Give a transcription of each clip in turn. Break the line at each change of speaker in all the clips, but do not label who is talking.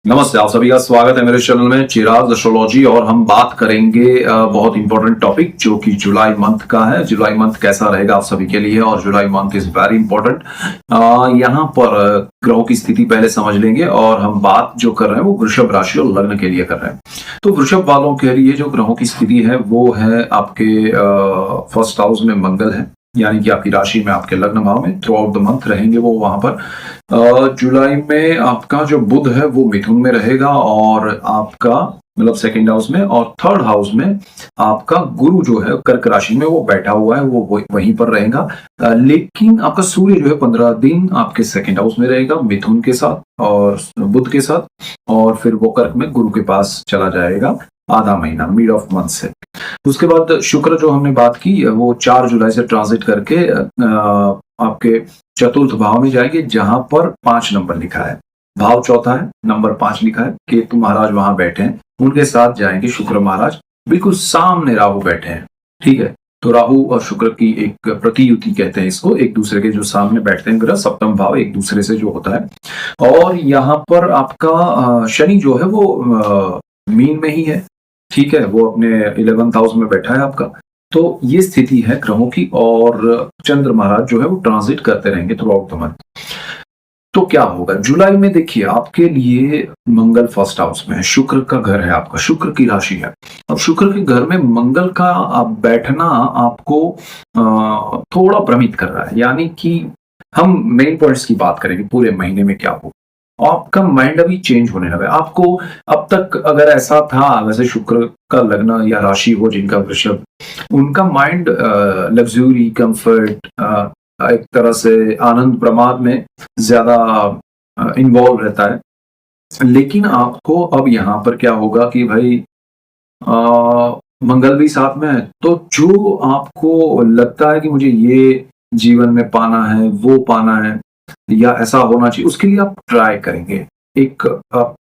नमस्ते, आप सभी का स्वागत है मेरे चैनल में चिराग एस्ट्रोलॉजी। और हम बात करेंगे बहुत इंपॉर्टेंट टॉपिक जो कि जुलाई मंथ का है। जुलाई मंथ कैसा रहेगा आप सभी के लिए, और जुलाई मंथ इज वेरी इंपॉर्टेंट। यहाँ पर ग्रहों की स्थिति पहले समझ लेंगे, और हम बात जो कर रहे हैं वो वृषभ राशि और लग्न के लिए कर रहे हैं। तो वृषभ वालों के लिए जो ग्रहों की स्थिति है वो है आपके फर्स्ट हाउस में मंगल है, यानी कि आपकी राशि में, आपके लग्न भाव में थ्रू आउट द मंथ रहेंगे वो वहां पर। जुलाई में आपका जो बुध है वो मिथुन में रहेगा, और आपका मतलब सेकंड हाउस में, और थर्ड हाउस में आपका गुरु जो है कर्क राशि में वो बैठा हुआ है, वो वहीं पर रहेगा। लेकिन आपका सूर्य जो है 15 दिन आपके सेकंड हाउस में रहेगा मिथुन के साथ और बुध के साथ, और फिर वो कर्क में गुरु के पास चला जाएगा आधा महीना, मिड ऑफ मंथ से। उसके बाद शुक्र जो हमने बात की वो 4 जुलाई से ट्रांजिट करके आपके चतुर्थ भाव में जाएंगे, जहां पर 5 नंबर लिखा है, भाव चौथा है, नंबर 5 लिखा है। केतु महाराज वहां बैठे हैं, उनके साथ जाएंगे शुक्र महाराज, बिल्कुल सामने राहु बैठे हैं। ठीक है, तो राहु और शुक्र की एक प्रतियुति कहते हैं इसको, एक दूसरे के जो सामने बैठते हैं ग्रह, सप्तम भाव एक दूसरे से जो होता है। और यहाँ पर आपका शनि जो है वो मीन में ही है। ठीक है, वो अपने 11th हाउस में बैठा है आपका। तो ये स्थिति है ग्रहों की, और चंद्र महाराज जो है वो ट्रांजिट करते रहेंगे थ्रू आउट द मंथ। तो क्या होगा जुलाई में, देखिए आपके लिए मंगल फर्स्ट हाउस में है, शुक्र का घर है आपका, शुक्र की राशि है। अब शुक्र के घर में मंगल का बैठना आपको थोड़ा भ्रमित कर रहा है, यानी कि हम मेन पॉइंट्स की बात करेंगे पूरे महीने में क्या होगा। आपका माइंड अभी चेंज होने लगा है आपको। अब तक अगर ऐसा था, वैसे शुक्र का लग्न या राशि हो जिनका वृषभ, उनका माइंड लग्जरी, कंफर्ट, एक तरह से आनंद प्रमाद में ज्यादा इन्वॉल्व रहता है। लेकिन आपको अब यहाँ पर क्या होगा कि भाई मंगल भी साथ में है, तो जो आपको लगता है कि मुझे ये जीवन में पाना है, वो पाना है, या ऐसा होना चाहिए, उसके लिए आप ट्राई करेंगे, एक आप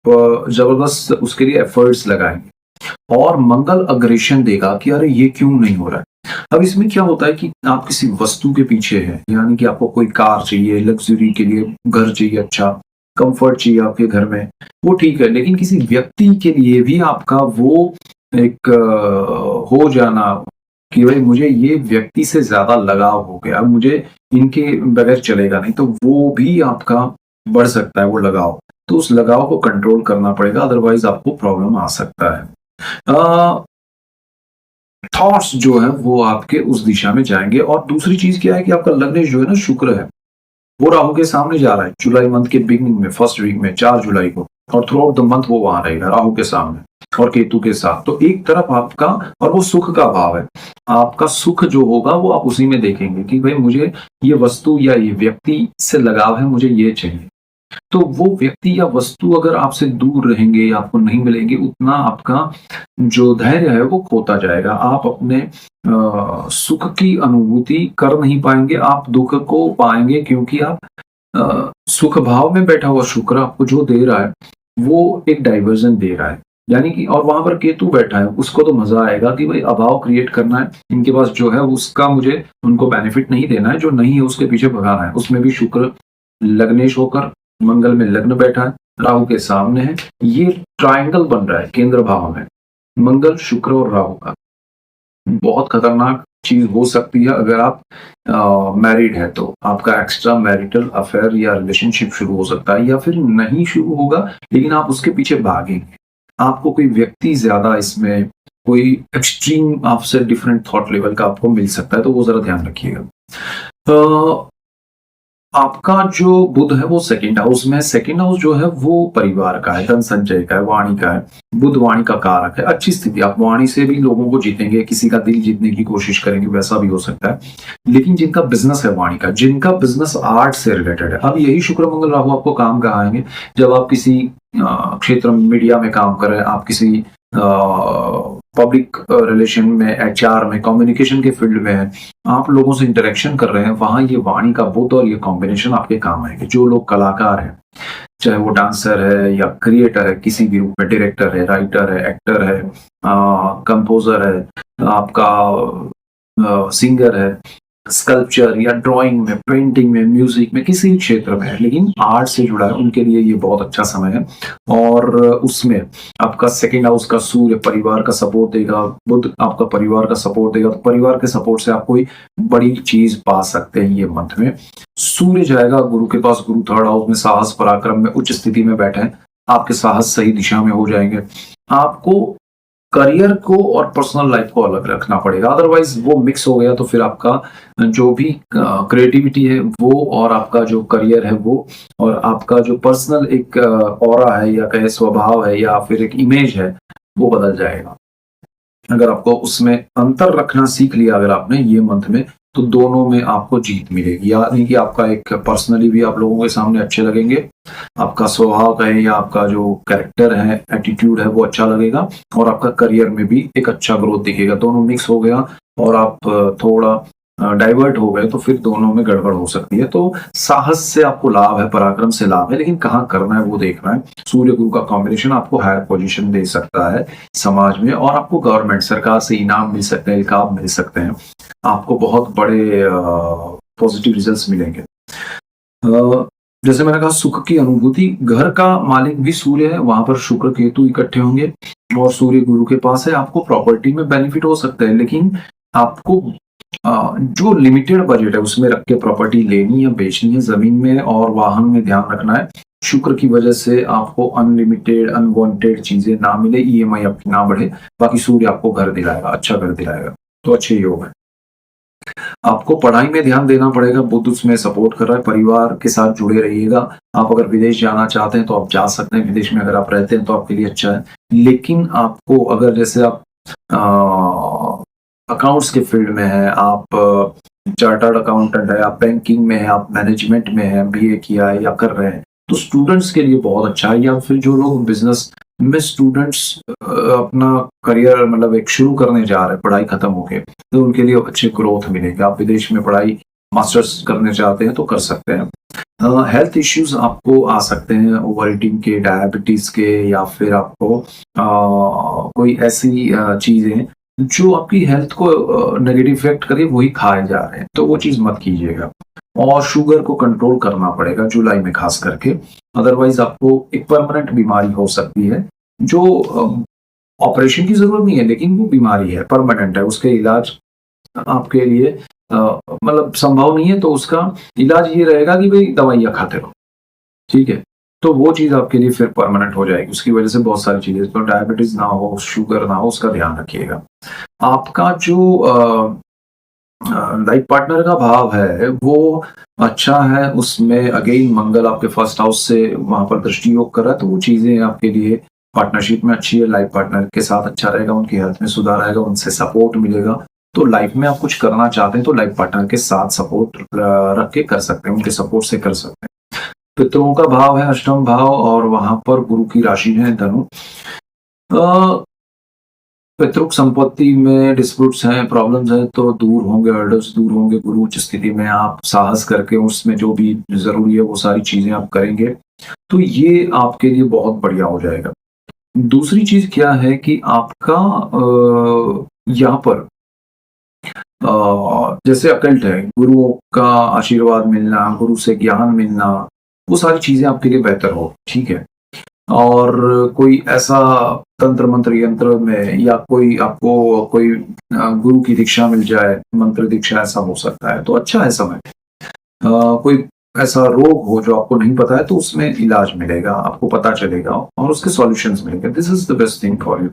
जबरदस्त उसके लिए एफर्ट्स लगाएंगे। और मंगल अग्रेशन देगा कि अरे ये क्यों नहीं हो रहा है। अब इसमें क्या होता है कि आप किसी वस्तु के पीछे हैं, यानी कि आपको कोई कार चाहिए, लग्जरी के लिए घर चाहिए, अच्छा कंफर्ट चाहिए आपके घर में, वो ठीक है। लेकिन किसी व्यक्ति के लिए भी आपका वो एक हो जाना कि भाई मुझे ये व्यक्ति से ज्यादा लगाव हो गया, मुझे इनके बगैर चलेगा नहीं, तो वो भी आपका बढ़ सकता है वो लगाव। तो उस लगाव को कंट्रोल करना पड़ेगा, अदरवाइज आपको प्रॉब्लम आ सकता है। थॉट्स जो है वो आपके उस दिशा में जाएंगे। और दूसरी चीज क्या है कि आपका लग्नेश जो है ना, शुक्र है, वो राहु के सामने जा रहा है जुलाई मंथ के बिगनिंग में, फर्स्ट वीक में 4 जुलाई को, और थ्रू आउट द मंथ वो वहां रहेगा राहु के सामने और केतु के साथ। तो एक तरफ आपका, और वो सुख का भाव है, आपका सुख जो होगा वो आप उसी में देखेंगे कि भाई मुझे ये वस्तु या ये व्यक्ति से लगाव है, मुझे ये चाहिए। तो वो व्यक्ति या वस्तु अगर आपसे दूर रहेंगे, आपको नहीं मिलेंगे, उतना आपका जो धैर्य है वो खोता जाएगा। आप अपने सुख की अनुभूति कर नहीं पाएंगे, आप दुख को पाएंगे, क्योंकि आप सुख भाव में बैठा हुआ शुक्र आपको जो दे रहा है वो एक डाइवर्जन दे रहा है, यानी कि, और वहां पर केतु बैठा है, उसको तो मजा आएगा कि भाई अभाव क्रिएट करना है, इनके पास जो है उसका मुझे उनको बेनिफिट नहीं देना है, जो नहीं है उसके पीछे भगाना है। उसमें भी शुक्र लग्नेश होकर मंगल में लग्न बैठा है, राहु के सामने है, ये ट्रायंगल बन रहा है केंद्र भाव में, मंगल शुक्र और राहु का। बहुत खतरनाक चीज हो सकती है अगर आप मैरिड है, तो आपका एक्स्ट्रा मैरिटल अफेयर या रिलेशनशिप शुरू हो सकता है, या फिर नहीं शुरू होगा लेकिन आप उसके पीछे भागेंगे। आपको कोई व्यक्ति ज्यादा इसमें कोई एक्सट्रीम आपसे डिफरेंट थॉट लेवल का आपको मिल सकता है, तो वो जरा ध्यान रखिएगा। आपका जो बुध है वो सेकंड हाउस में है। सेकंड हाउस जो है वो परिवार का है, धन संचय का है, वाणी का है। बुध वाणी का कारक है, अच्छी स्थिति, आप वाणी से भी लोगों को जीतेंगे, किसी का दिल जीतने की कोशिश करेंगे, वैसा भी हो सकता है। लेकिन जिनका बिजनेस है वाणी का, जिनका बिजनेस आर्ट से रिलेटेड है, अब यही शुक्र मंगल राहु आपको काम कहाँ आएंगे, जब आप किसी क्षेत्र में, मीडिया में काम कर रहे हैं, आप किसी पब्लिक रिलेशन में, एचआर में, कम्युनिकेशन के फील्ड में है, आप लोगों से इंटरेक्शन कर रहे हैं, वहां ये वाणी का बुध और ये कॉम्बिनेशन आपके काम आएंगे। जो लोग कलाकार हैं, चाहे वो डांसर है या क्रिएटर है, किसी भी रूप में, डायरेक्टर है, राइटर है, एक्टर है, कंपोजर है, आपका सिंगर है, स्कल्पचर या ड्राइंग में, पेंटिंग में, म्यूजिक में, किसी भी क्षेत्र में है लेकिन आर्ट से जुड़ा है, उनके लिए ये बहुत अच्छा समय है। और उसमें आपका सेकंड हाउस का सूर्य परिवार का सपोर्ट देगा, बुध आपका परिवार का सपोर्ट देगा, तो परिवार के सपोर्ट से आप कोई बड़ी चीज पा सकते हैं ये मंथ में। सूर्य जाएगा गुरु के पास, गुरु थर्ड हाउस में साहस पराक्रम में उच्च स्थिति में बैठे हैं, आपके साहस सही दिशा में हो जाएंगे। आपको करियर को और पर्सनल लाइफ को अलग रखना पड़ेगा, अदरवाइज वो मिक्स हो गया तो फिर आपका जो भी क्रिएटिविटी है वो, और आपका जो करियर है वो, और आपका जो पर्सनल एक ऑरा है या कहे स्वभाव है या फिर एक इमेज है वो बदल जाएगा। अगर आपको उसमें अंतर रखना सीख लिया अगर आपने ये मंथ में, तो दोनों में आपको जीत मिलेगी। यानी कि आपका एक पर्सनली भी आप लोगों के सामने अच्छे लगेंगे, आपका स्वभाव कहे या आपका जो कैरेक्टर है, एटीट्यूड है वो अच्छा लगेगा, और आपका करियर में भी एक अच्छा ग्रोथ दिखेगा। दोनों मिक्स हो गया और आप थोड़ा डाइवर्ट हो गए तो फिर दोनों में गड़बड़ हो सकती है। तो साहस से आपको लाभ है, पराक्रम से लाभ है, लेकिन कहाँ करना है वो देखना है। सूर्य गुरु का कॉम्बिनेशन आपको हायर पोजीशन दे सकता है समाज में, और आपको गवर्नमेंट सरकार से इनाम मिल सकते हैं, इल्काब मिल सकते हैं, आपको बहुत बड़े पॉजिटिव रिजल्ट्स मिलेंगे। जैसे मैंने कहा सुख की अनुभूति, घर का मालिक भी सूर्य है, वहां पर शुक्र केतु इकट्ठे होंगे और सूर्य गुरु के पास है, आपको प्रॉपर्टी में बेनिफिट हो सकता है, लेकिन आपको जो लिमिटेड बजट है उसमें रख के प्रॉपर्टी लेनी या बेचनी है, जमीन में और वाहन में ध्यान रखना है। शुक्र की वजह से आपको अनलिमिटेड अनवांटेड चीजें ना मिले, ईएमआई आपकी ना बढ़े, बाकी सूर्य आपको घर दिलाएगा, अच्छा घर दिलाएगा, तो अच्छे योग है। आपको पढ़ाई में ध्यान देना पड़ेगा, बुध उसमें सपोर्ट कर रहा है, परिवार के साथ जुड़े रहिएगा। आप अगर विदेश जाना चाहते हैं तो आप जा सकते हैं, विदेश में अगर आप रहते हैं तो आपके लिए अच्छा है, लेकिन आपको अगर जैसे आप अकाउंट्स के फील्ड में है, आप चार्टर्ड अकाउंटेंट है, आप बैंकिंग में है, आप मैनेजमेंट में है, बीए किया है या कर रहे हैं, तो स्टूडेंट्स के लिए बहुत अच्छा है। या फिर जो लोग बिजनेस में स्टूडेंट्स अपना करियर मतलब एक शुरू करने जा रहे हैं पढ़ाई खत्म होके, तो उनके लिए अच्छे ग्रोथ मिलेगी। आप विदेश में पढ़ाई मास्टर्स करने चाहते हैं तो कर सकते हैं। हेल्थ इश्यूज आपको आ सकते हैं, ओवर ईटिंग के, डायबिटीज के, या फिर आपको कोई ऐसी चीजें जो आपकी हेल्थ को नेगेटिव इफेक्ट करे वही खाए जा रहे हैं, तो वो चीज मत कीजिएगा। और शुगर को कंट्रोल करना पड़ेगा जुलाई में खास करके, अदरवाइज आपको एक परमानेंट बीमारी हो सकती है जो ऑपरेशन की जरूरत नहीं है, लेकिन वो बीमारी है, परमानेंट है, उसके इलाज आपके लिए मतलब संभव नहीं है, तो उसका इलाज ये रहेगा कि भाई दवाइयाँ खाते रहो, ठीक है। तो वो चीज आपके लिए फिर परमानेंट हो जाएगी, उसकी वजह से बहुत सारी चीजें, तो डायबिटीज ना हो, शुगर ना हो, उसका ध्यान रखिएगा। आपका जो लाइफ पार्टनर का भाव है वो अच्छा है, उसमें अगेन मंगल आपके फर्स्ट हाउस से वहां पर दृष्टि योग कर रहा है, तो वो चीजें आपके लिए पार्टनरशिप में अच्छी है। लाइफ पार्टनर के साथ अच्छा रहेगा, उनकी हेल्थ में सुधार आएगा, उनसे सपोर्ट मिलेगा। तो लाइफ में आप कुछ करना चाहते हैं तो लाइफ पार्टनर के साथ सपोर्ट रख के कर सकते हैं, उनके सपोर्ट से कर सकते हैं। पितरों का भाव है अष्टम भाव, और वहां पर गुरु की राशि है धनु। पितृक संपत्ति में डिस्प्यूट्स हैं, प्रॉब्लम्स हैं, तो दूर होंगे, हर्डल्स दूर होंगे। गुरु उच्च स्थिति में आप साहस करके उसमें जो भी जरूरी है वो सारी चीजें आप करेंगे, तो ये आपके लिए बहुत बढ़िया हो जाएगा। दूसरी चीज क्या है कि आपका यहाँ पर जैसे अकल्ट है, गुरुओं का आशीर्वाद मिलना, गुरु से ज्ञान मिलना, वो सारी चीजें आपके लिए बेहतर हो, ठीक है। और कोई ऐसा तंत्र मंत्र यंत्र में या कोई आपको कोई गुरु की दीक्षा मिल जाए, मंत्र दीक्षा, ऐसा हो सकता है, तो अच्छा है समय। कोई ऐसा रोग हो जो आपको नहीं पता है तो उसमें इलाज मिलेगा, आपको पता चलेगा और उसके सॉल्यूशंस मिलेंगे। This is the best thing for you.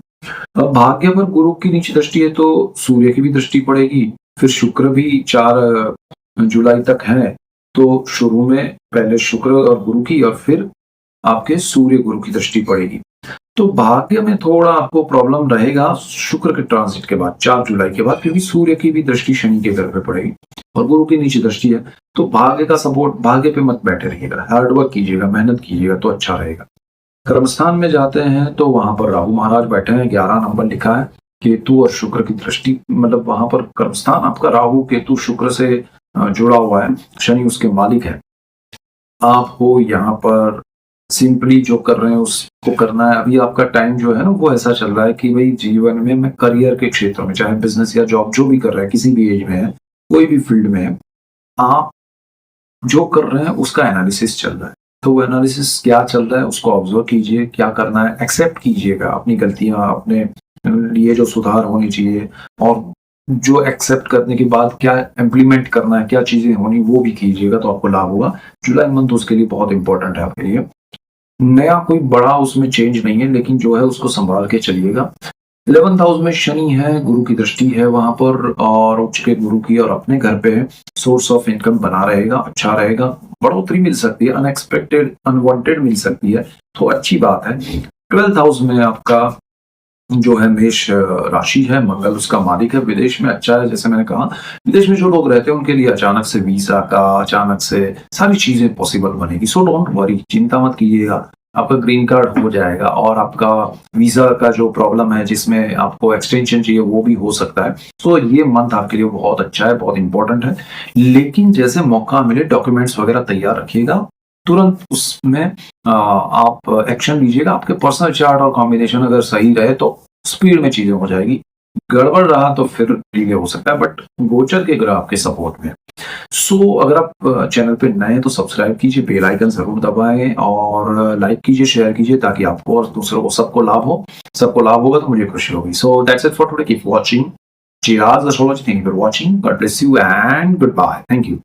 भाग्य पर गुरु की नीची दृष्टि है तो सूर्य की भी दृष्टि पड़ेगी, फिर शुक्र भी 4 जुलाई तक है, तो शुरू में पहले शुक्र और गुरु की और फिर आपके सूर्य गुरु की दृष्टि पड़ेगी। तो भाग्य में थोड़ा आपको प्रॉब्लम रहेगा शुक्र के ट्रांजिट के बाद, 4 जुलाई के बाद, क्योंकि सूर्य की भी दृष्टि शनि के घर पे पड़ेगी और गुरु की नीचे दृष्टि है। तो भाग्य का सपोर्ट, भाग्य पे मत बैठे रहिएगा, हार्डवर्क कीजिएगा, मेहनत कीजिएगा तो अच्छा रहेगा। कर्मस्थान में जाते हैं तो वहां पर राहु महाराज बैठे हैं, 11 नंबर लिखा है, केतु और शुक्र की दृष्टि, मतलब वहां पर कर्मस्थान आपका राहु केतु शुक्र से जुड़ा हुआ है, शनि उसके मालिक है। आपको यहाँ पर सिंपली जो कर रहे हैं उसको करना है। अभी आपका टाइम जो है ना वो ऐसा चल रहा है कि भाई जीवन में मैं करियर के क्षेत्र में, चाहे बिजनेस या जॉब जो भी कर रहे हैं, किसी भी एज में है, कोई भी फील्ड में है, आप जो कर रहे हैं उसका एनालिसिस चल रहा है, तो वो एनालिसिस क्या चल रहा है उसको ऑब्जर्व कीजिए, क्या करना है एक्सेप्ट कीजिएगा, अपनी गलतियां, अपने लिए जो सुधार होनी चाहिए, और जो एक्सेप्ट करने के बाद क्या इम्प्लीमेंट करना है, क्या चीजें होनी, वो भी कीजिएगा, तो आपको लाभ होगा। जुलाई मंथ उसके लिए बहुत इंपॉर्टेंट है आपके लिए। नया कोई बड़ा उसमें चेंज नहीं है, लेकिन जो है उसको संभाल के चलिएगा। 11th हाउस में शनि है, गुरु की दृष्टि है वहां पर, और उच्च के गुरु की, और अपने घर पे है। सोर्स ऑफ इनकम बना रहेगा, अच्छा रहेगा, बढ़ोतरी मिल सकती है, अनएक्सपेक्टेड अनवांटेड मिल सकती है, तो अच्छी बात है। 12th हाउस में आपका जो है मेष राशि है, मंगल उसका मालिक है, विदेश में अच्छा है। जैसे मैंने कहा, विदेश में जो लोग रहते हैं उनके लिए अचानक से वीजा का, अचानक से सारी चीजें पॉसिबल बनेगी, सो डोंट वरी, चिंता मत कीजिएगा, आपका ग्रीन कार्ड हो जाएगा, और आपका वीजा का जो प्रॉब्लम है जिसमें आपको एक्सटेंशन चाहिए वो भी हो सकता है। तो ये मंथ आपके लिए बहुत अच्छा है, बहुत इंपॉर्टेंट है। लेकिन जैसे मौका मिले डॉक्यूमेंट्स वगैरह तैयार रखिएगा, तुरंत उसमें आप एक्शन लीजिएगा। आपके पर्सनल चार्ट और कॉम्बिनेशन अगर सही रहे तो स्पीड में चीजें हो जाएगी, गड़बड़ रहा तो फिर डिले हो सकता है, बट गोचर के ग्रह आपके सपोर्ट में। सो अगर आप चैनल पे नए हैं तो सब्सक्राइब कीजिए, बेल आइकन जरूर दबाएं, और लाइक कीजिए, शेयर कीजिए, ताकि आपको और दूसरों को सबको लाभ हो। सबको लाभ होगा तो मुझे खुशी होगी। So that's it for today, keep watching Shiraz Astrology. Thank you for watching. God bless you and goodbye. Thank you.